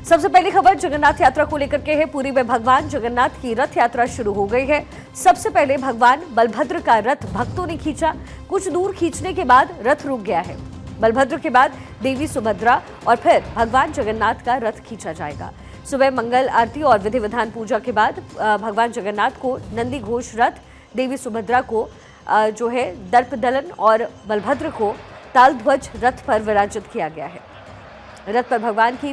सबसे पहली खबर जगन्नाथ यात्रा को लेकर के है। पुरी में भगवान जगन्नाथ की रथ यात्रा शुरू हो गई है। सबसे पहले भगवान बलभद्र का रथ भक्तों ने खींचा। कुछ दूर खींचने के बाद रथ रुक गया है। बलभद्र के बाद देवी सुभद्रा और फिर भगवान जगन्नाथ का रथ खींचा जाएगा। सुबह मंगल आरती और विधि विधान पूजा के बाद भगवान जगन्नाथ को नंदी घोष रथ, देवी सुभद्रा को जो है दर्प दलन और बलभद्र को ताल ध्वज रथ पर विराजित किया गया है। रथ पर भगवान की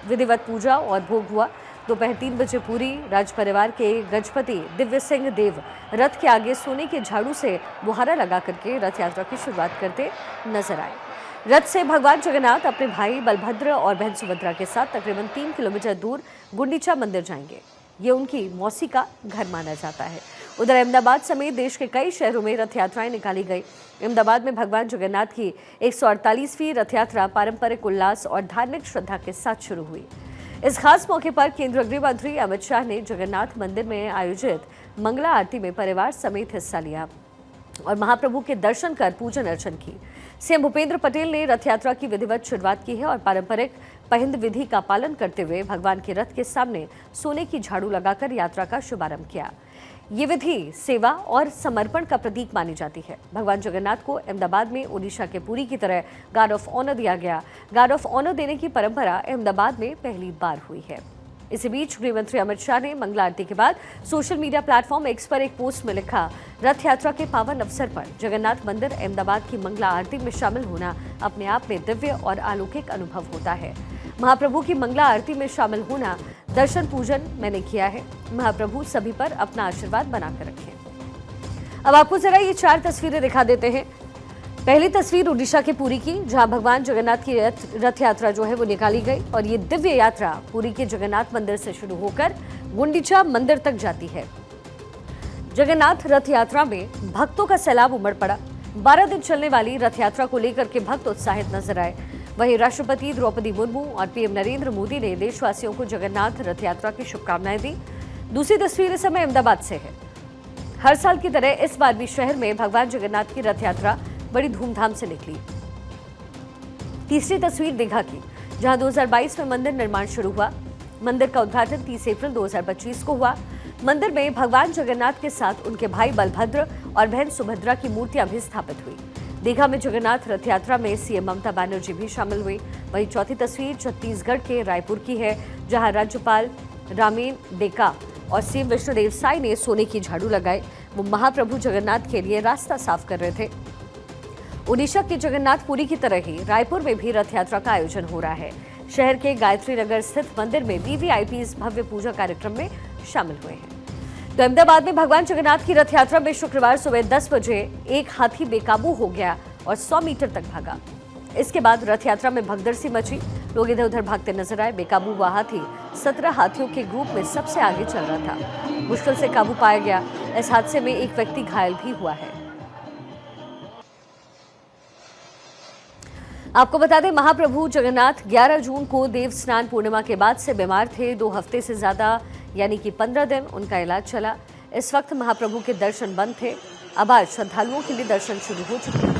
विधिवत पूजा और भोग हुआ। दोपहर 3 बजे पूरी राज परिवार के गजपति दिव्य सिंह देव रथ के आगे सोने के झाड़ू से बुहारा लगा करके रथ यात्रा की शुरुआत करते नजर आए। रथ से भगवान जगन्नाथ अपने भाई बलभद्र और बहन सुभद्रा के साथ तकरीबन 3 किलोमीटर दूर गुंडीचा मंदिर जाएंगे। ये उनकी मौसी का घर माना जाता है। उधर अहमदाबाद समेत देश के कई शहरों में रथ यात्राएं निकाली गई। अहमदाबाद में भगवान जगन्नाथ की 148वीं रथ यात्रा पारंपरिक उल्लास और धार्मिक श्रद्धा के साथ शुरू हुई। इस खास मौके पर केंद्रीय गृह मंत्री अमित शाह ने जगन्नाथ मंदिर में आयोजित मंगला आरती में परिवार समेत हिस्सा लिया और महाप्रभु के दर्शन कर पूजन अर्चन की। सीएम भूपेंद्र पटेल ने रथ यात्रा की विधिवत शुरुआत की है और पारंपरिक पहिंद विधि का पालन करते हुए भगवान के रथ के सामने सोने की झाड़ू लगाकर यात्रा का शुभारंभ किया। ये विधि सेवा और समर्पण का प्रतीक मानी जाती है। भगवान जगन्नाथ को अहमदाबाद में ओडिशा के पुरी की तरह गार्ड ऑफ ऑनर दिया गया। गार्ड ऑफ ऑनर देने की परंपरा अहमदाबाद में पहली बार हुई है। इसी बीच गृह मंत्री अमित शाह ने मंगला आरती के बाद सोशल मीडिया प्लेटफॉर्म एक्स पर एक पोस्ट में लिखा, रथ यात्रा के पावन अवसर पर जगन्नाथ मंदिर अहमदाबाद की मंगला आरती में शामिल होना अपने आप में दिव्य और अलौकिक अनुभव होता है। महाप्रभु की मंगला आरती में शामिल होना, दर्शन पूजन मैंने किया है। महाप्रभु सभी पर अपना आशीर्वाद बनाकर रखें। अब आपको जरा ये 4 तस्वीरें दिखा देते हैं। पहली तस्वीर उड़ीसा के पुरी की, जहां भगवान जगन्नाथ की रथ यात्रा जो है वो निकाली गई और ये दिव्य यात्रा पुरी के जगन्नाथ मंदिर से शुरू होकर गुंडीचा मंदिर तक जाती है। जगन्नाथ रथ यात्रा में भक्तों का सैलाब उमड़ पड़ा। 12 दिन चलने वाली रथ यात्रा को लेकर के भक्त उत्साहित नजर आए। वहीं राष्ट्रपति द्रौपदी मुर्मू और पीएम नरेंद्र मोदी ने देशवासियों को जगन्नाथ रथ यात्रा की शुभकामनाएं दी। दूसरी तस्वीर इस समय अहमदाबाद से है। हर साल की तरह इस बार भी शहर में भगवान जगन्नाथ की रथ यात्रा बड़ी धूमधाम से निकली। तीसरी तस्वीर दीघा की, जहां 2022 में मंदिर निर्माण शुरू हुआ। मंदिर का उद्घाटन 30 अप्रैल 2025 को हुआ। मंदिर में भगवान जगन्नाथ के साथ उनके भाई बलभद्र और बहन सुभद्रा की मूर्तियां भी स्थापित हुई। दीघा में जगन्नाथ रथ यात्रा में सीएम ममता बनर्जी भी शामिल हुई। वहीं चौथी तस्वीर छत्तीसगढ़ के रायपुर की है, जहां राज्यपाल रामेन डेका और सीएम विष्णुदेव साय ने सोने की झाड़ू लगाई। वो महाप्रभु जगन्नाथ के लिए रास्ता साफ कर रहे थे। ओडिशा के जगन्नाथ पुरी की तरह ही रायपुर में भी रथ यात्रा का आयोजन हो रहा है। शहर के गायत्री नगर स्थित मंदिर में वीवीआईपीज भव्य पूजा कार्यक्रम में शामिल हुए हैं। तो अहमदाबाद में भगवान जगन्नाथ की रथ यात्रा में शुक्रवार सुबह 10 बजे एक हाथी बेकाबू हो गया और 100 मीटर तक भागा। इसके बाद रथ यात्रा में भगदड़ सी मची। लोग इधर उधर भागते नजर आए। बेकाबू हुआ हाथी 17 हाथियों के ग्रुप में सबसे आगे चल रहा था। मुश्किल से काबू पाया गया। इस हादसे में एक व्यक्ति घायल भी हुआ है। आपको बता दें, महाप्रभु जगन्नाथ 11 जून को देव स्नान पूर्णिमा के बाद से बीमार थे। 2 हफ्ते से ज्यादा यानी कि 15 दिन उनका इलाज चला। इस वक्त महाप्रभु के दर्शन बंद थे। अब आज श्रद्धालुओं के लिए दर्शन शुरू हो चुके हैं।